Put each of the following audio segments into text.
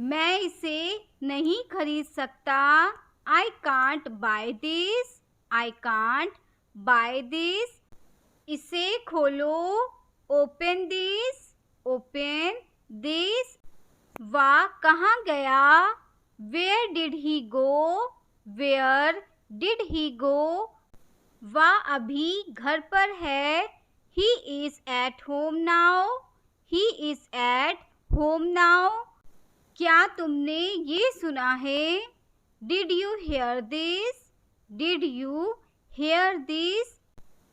मैं इसे नहीं खरीद सकता। I can't buy this. I can't buy this. इसे खोलो। Open this. Open this. वह कहाँ गया? Where did he go? Where did he go? वह अभी घर पर है। He is at home now. He is at home now. क्या तुमने ये सुना है? Did you hear this? Did you hear this?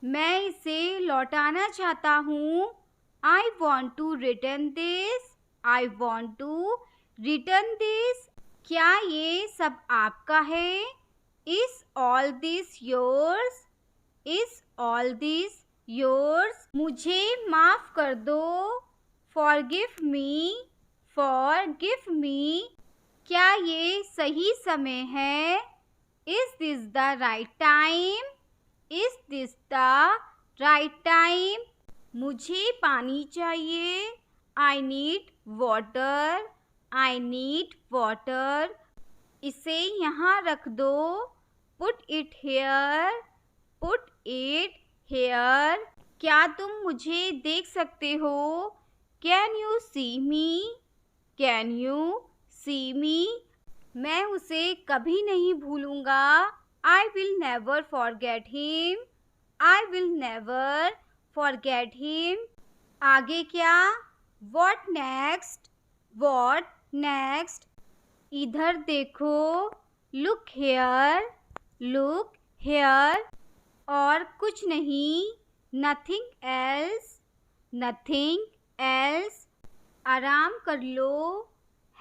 मैं इसे लौटाना चाहता हूँ। I want to return this. I want to return this. क्या ये सब आपका है? Is all this yours? Is all this yours? मुझे माफ कर दो। Forgive me. Forgive me. क्या ये सही समय है? Is this the right time? Is this the right time? मुझे पानी चाहिए। I need water. I need water. इसे यहाँ रख दो। Put it here. Put it here. क्या तुम मुझे देख सकते हो? Can you see me? Can you see me? मैं उसे कभी नहीं भूलूंगा। I will never forget him. I will never forget him. आगे क्या? What next? What next? इधर देखो। Look here. Look here. और कुछ नहीं। Nothing else. Nothing else. आराम कर लो।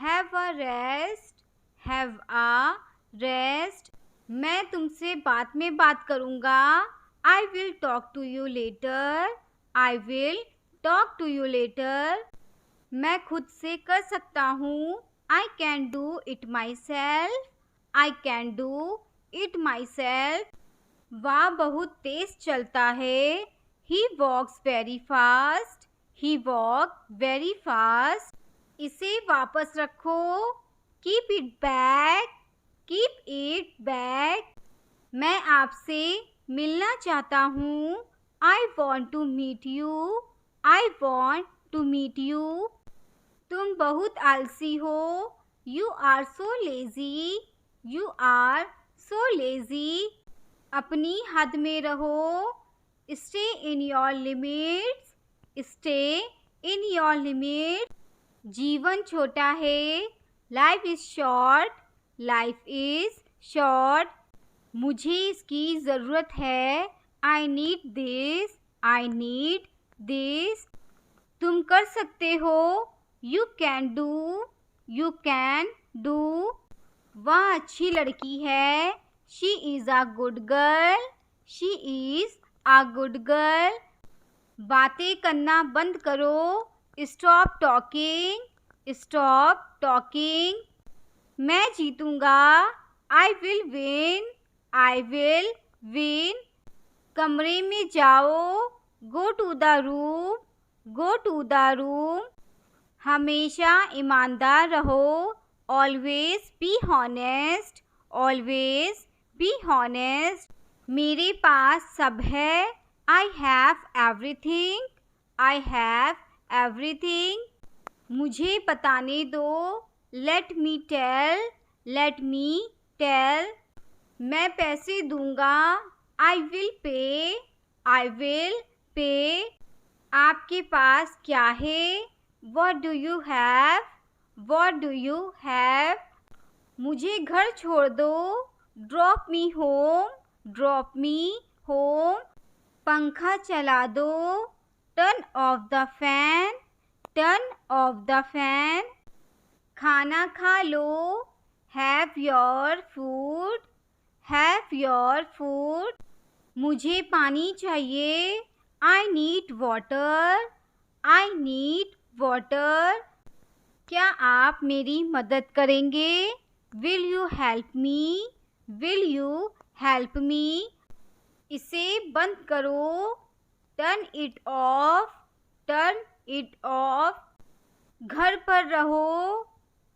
Have a rest. Have a rest. मैं तुमसे बाद में बात करूँगा। I will talk to you later. I will talk to you later. मैं खुद से कर सकता हूँ। I can do it myself. I can do it myself. वह बहुत तेज चलता है। He walks very fast. He walks very fast. इसे वापस रखो। Keep it back. Keep it back. मैं आपसे मिलना चाहता हूँ। I want to meet you. I want to meet you. तुम बहुत आलसी हो। You are so lazy. You are so lazy. अपनी हद में रहो। Stay in your limits. Stay in your limits. जीवन छोटा है। Life is short. Life is short. मुझे इसकी ज़रूरत है। I need this. I need this. तुम कर सकते हो। You can do. You can do. वह अच्छी लड़की है। She is a good girl. She is a good girl. बातें करना बंद करो। Stop talking. Stop talking. मैं जीतूंगा। I will win. I will win. कमरे में जाओ। Go to the room. Go to the room. हमेशा ईमानदार रहो। Always be honest. Always be honest. मेरे पास सब है। I have everything. I have everything. मुझे बताने दो। Let me tell. Let me tell. मैं पैसे दूंगा। I will pay. I will pay. आपके पास क्या है? What do you have? What do you have? मुझे घर छोड़ दो। Drop me home. Drop me home. पंखा चला दो। Turn off the fan. Turn off the fan. खाना खा लो। Have your food. Have your food. मुझे पानी चाहिए। I need water. I need water. क्या आप मेरी मदद करेंगे? Will you help me? Will you help me? इसे बंद करो। Turn it off. Turn it off. घर पर रहो।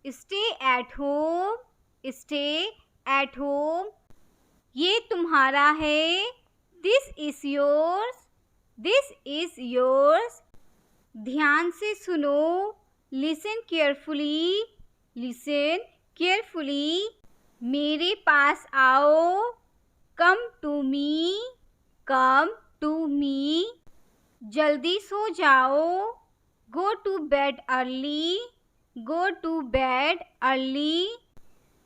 Stay at home, stay at home. ये तुम्हारा है, this is yours, this is yours. ध्यान से सुनो, लिसन केयरफुली, लिसन केयरफुली। मेरे पास आओ, come to me, come to me. जल्दी सो जाओ, go to bed early, go to bed early.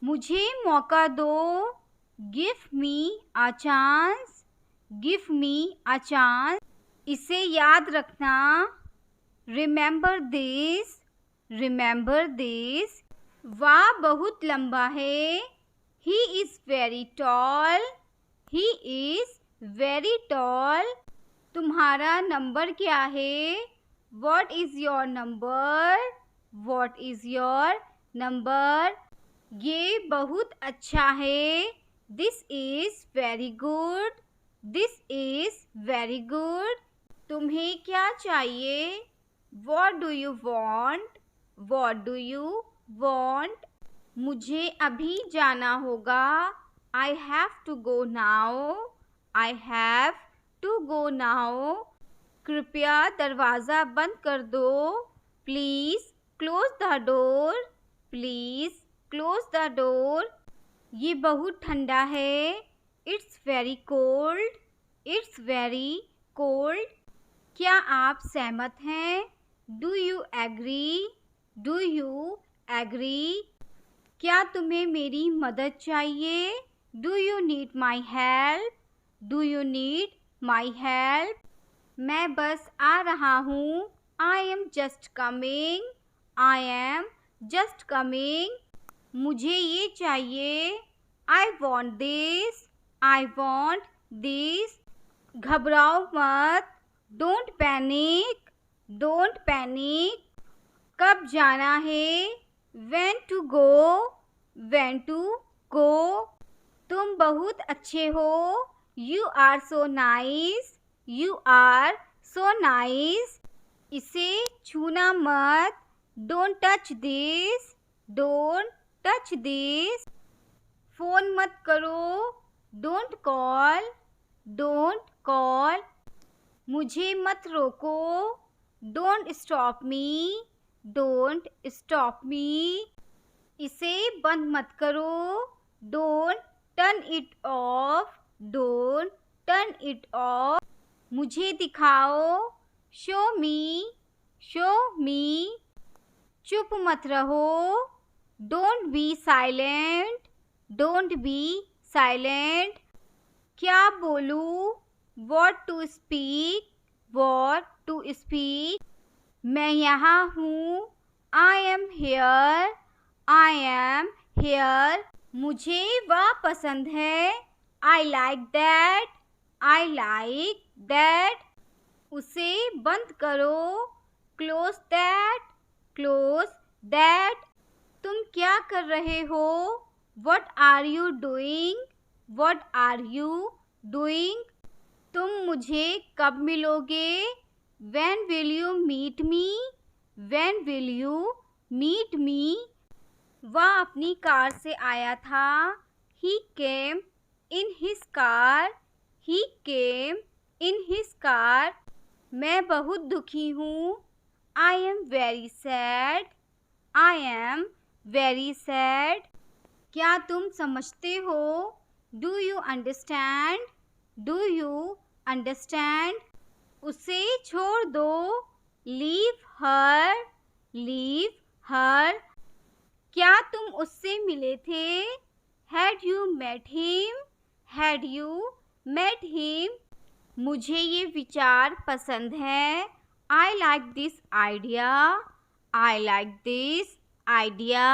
मुझे मौका दो, give me a chance, give me a chance. इसे याद रखना, रिमेंबर दिस, रिमेंबर दिस। वह बहुत लंबा है, he is very tall, he is very tall. तुम्हारा नंबर क्या है? What is your number? What is your number? ये बहुत अच्छा है, This is very good, This is very good। तुम्हें क्या चाहिए? What do you want? What do you want? मुझे अभी जाना होगा, I have to go now, I have to go now। कृपया दरवाज़ा बंद कर दो, please close the door, please close the door. ये बहुत ठंडा है, it's very cold, it's very cold. क्या आप सहमत हैं? Do you agree, do you agree? क्या तुम्हें मेरी मदद चाहिए? Do you need my help, do you need my help? मैं बस आ रहा हूँ, I am just coming, I am just coming. मुझे ये चाहिए, I want this, I want this. घबराओ मत, डोंट पैनिक, डोंट पैनिक। कब जाना है? When to go, when to go. तुम बहुत अच्छे हो, you are so nice, You are so nice। इसे छूना मत, don't touch this, don't touch this। Phone मत करो, don't call, don't call। मुझे मत रोको, don't stop me, don't stop me। इसे बंद मत करो, don't turn it off, don't turn it off। मुझे दिखाओ, शो मी, शो मी। चुप मत रहो, don't be silent, don't be silent. क्या बोलूँ? What to speak, what to speak. मैं यहाँ हूँ, I am here, I am here. मुझे वह पसंद है, I like that, I like that. उसे बंद करो, क्लोज दैट, क्लोज दैट। तुम क्या कर रहे हो? What are you doing, what are you doing. तुम मुझे कब मिलोगे? When will you meet me, when will you meet me. वह अपनी कार से आया था, he came in his car, he came in his car. मैं बहुत दुखी हूँ, I am very sad, I am very sad. क्या तुम समझते हो? Do you understand, do you understand. उसे छोड़ दो, लीव हर, लीव हर। क्या तुम उससे मिले थे? Had you met him, had you met him. मुझे ये विचार पसंद है, I like this idea, I like this idea.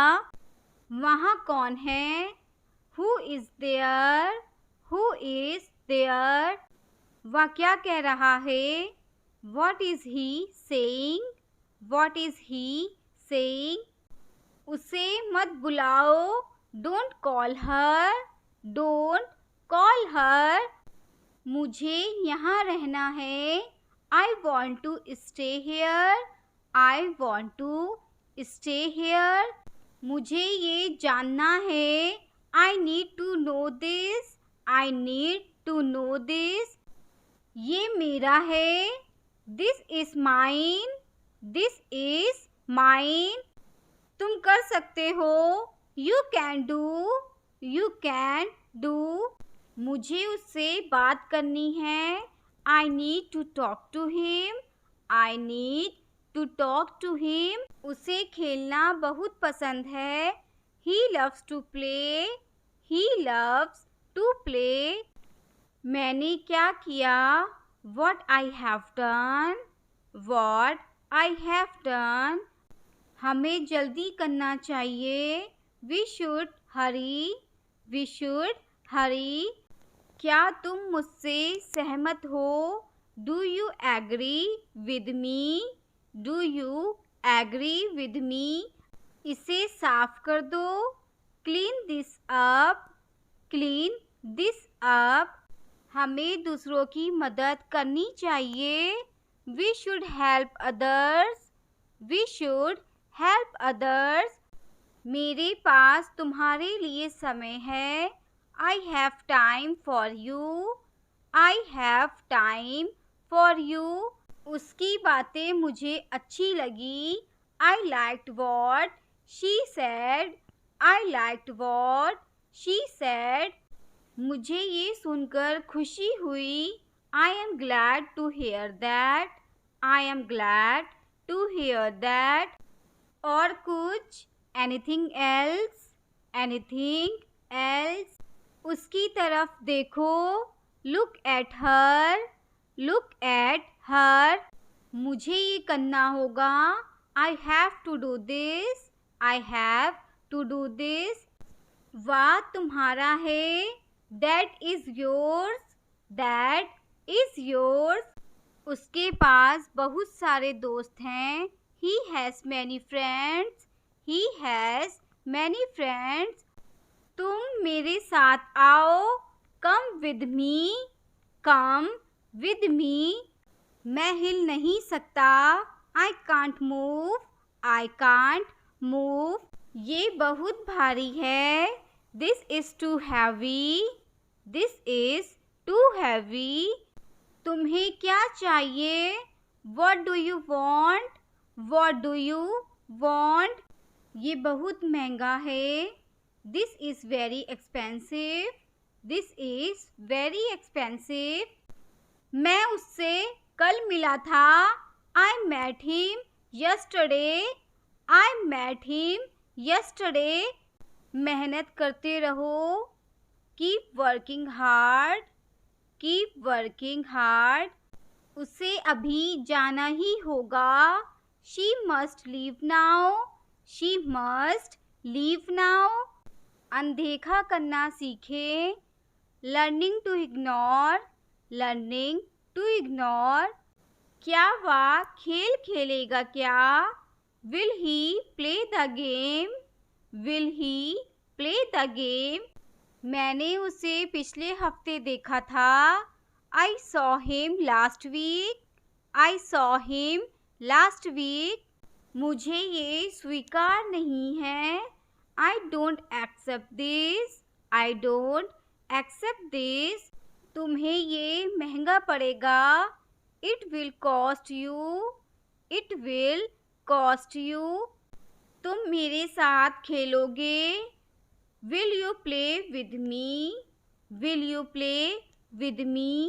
वहाँ कौन है? Who is there, who is there. वह क्या कह रहा है? What is he saying, what is he saying. उसे मत बुलाओ, don't call her, don't call her. मुझे यहाँ रहना है, I want to stay here, I want to stay hair. मुझे ये जानना है। I need to know this. I need to know this. ये मेरा है। This is mine. This is mine. तुम कर सकते हो। You can do. You can do. मुझे उससे बात करनी है। I need to talk to him. I need to talk to him. उसे खेलना बहुत पसंद है। He loves to play. He loves to play. मैंने क्या किया? What I have done. What I have done. हमें जल्दी करना चाहिए। We should hurry. We should hurry. क्या तुम मुझसे सहमत हो? Do you agree with me? Do you agree with me? इसे साफ कर दो। Clean this up. Clean this up. हमें दूसरों की मदद करनी चाहिए। We should help others. We should help others. मेरे पास तुम्हारे लिए समय है। I have time for you. I have time for you. उसकी बातें मुझे अच्छी लगी। I liked what she said. I liked what she said. मुझे ये सुनकर खुशी हुई। I am glad to hear that. I am glad to hear that. और कुछ? Anything else? Anything else? उसकी तरफ देखो। Look at her. Look at her. मुझे ये करना होगा। I have to do this. I have to do this. वह तुम्हारा है। That is yours. That is yours. उसके पास बहुत सारे दोस्त हैं। He has many friends. He has many friends. तुम मेरे साथ आओ। Come with me. Come with me. मैं हिल नहीं सकता। I can't move. I can't move. ये बहुत भारी है। This is too heavy. This is too heavy. तुम्हें क्या चाहिए? What do you want? What do you want? ये बहुत महंगा है। This is very expensive. This is very expensive. मैं उससे कल मिला था। I met him yesterday. I met him yesterday. मेहनत करते रहो। Keep working hard. Keep working hard. उसे अभी जाना ही होगा। She must leave now. She must leave now. अनदेखा करना सीखें। Learning to ignore. Learning to ignore. क्या वह खेल खेलेगा क्या? Will he play the game? Will he play the game? मैंने उसे पिछले हफ्ते देखा था। I saw him last week. I saw him last week. मुझे ये स्वीकार नहीं है। I don't accept this. I don't accept this. तुम्हें ये महंगा पड़ेगा। It will cost you. It will cost you. तुम मेरे साथ खेलोगे। Will you play with me? Will you play with me?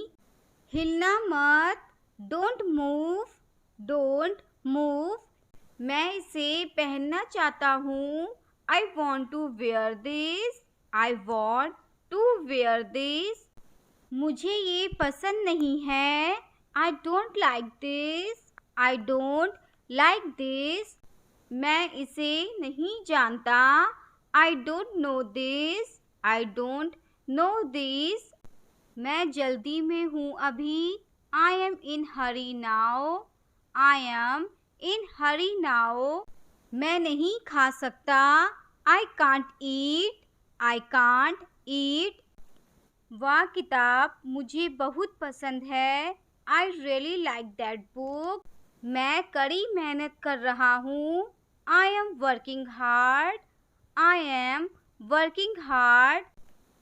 हिलना मत। Don't move. Don't move. मैं इसे पहनना चाहता हूँ। I want to wear this. I want to wear this. मुझे ये पसंद नहीं है। I don't like this. I don't like this. मैं इसे नहीं जानता। I don't know this. I don't know this. मैं जल्दी में हूँ अभी। I am in hurry now. I am in hurry now. मैं नहीं खा सकता। I can't eat. I can't eat. वह किताब मुझे बहुत पसंद है। I really like that book. मैं कड़ी मेहनत कर रहा हूँ। I am working hard. I am working hard.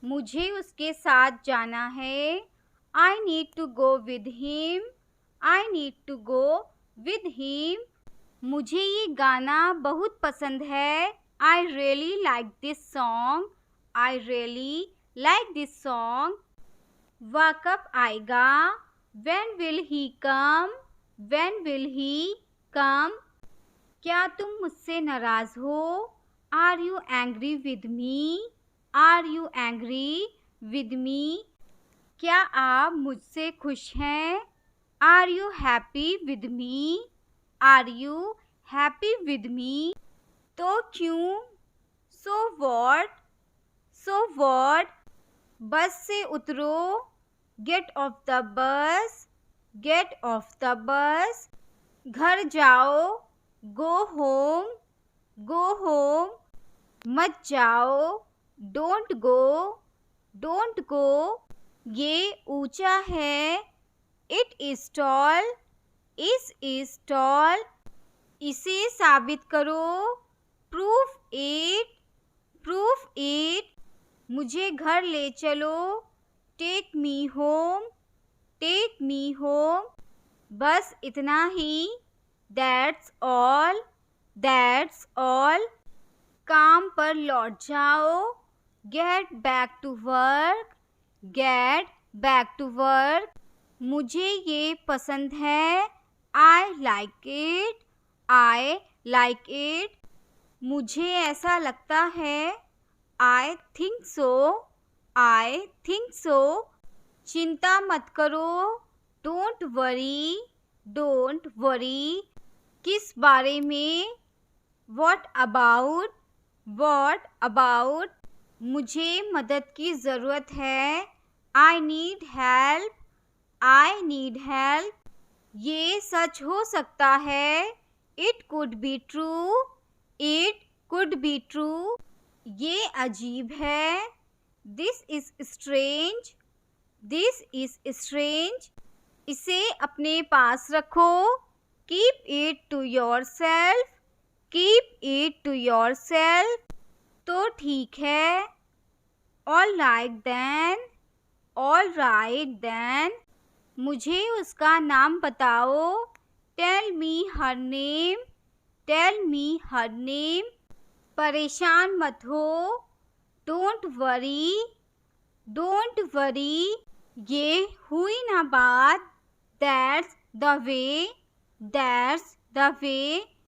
मुझे उसके साथ जाना है. I need to go with him. I need to go with him. मुझे ये गाना बहुत पसंद है. I really like this song. I really like this song. वह कब आएगा? When will he come? When will he come? क्या तुम मुझसे नाराज हो? Are you angry with me? Are you angry with me? क्या आप मुझसे खुश हैं? Are you happy with me? Are you happy with me? तो क्यों? So what? So what? बस से उतरो. Get off the bus. Get off the bus. घर जाओ. Go home. Go home. मत जाओ. Don't go. Don't go. ये ऊंचा है. It is tall. Is tall. इसे साबित करो. Prove it. Prove it. मुझे घर ले चलो. Take me home. Take me home. बस इतना ही. That's all. That's all. काम पर लौट जाओ. Get back to work. Get back to work. मुझे ये पसंद है. I like it. I like it. मुझे ऐसा लगता है. I think so. I think so. चिंता मत करो. Don't worry. Don't worry. किस बारे में? What about? What about? मुझे मदद की ज़रूरत है. I need help. I need help. ये सच हो सकता है. It could be true. It could be true. ये अजीब है. This is strange. This is strange. इसे अपने पास रखो. Keep it to yourself. Keep it to yourself. तो ठीक है. All right then. All right then. मुझे उसका नाम बताओ. Tell me her name. Tell me her name. परेशान मत हो. Don't worry. Don't worry. ये हुई ना बात. That's the way. That's the way.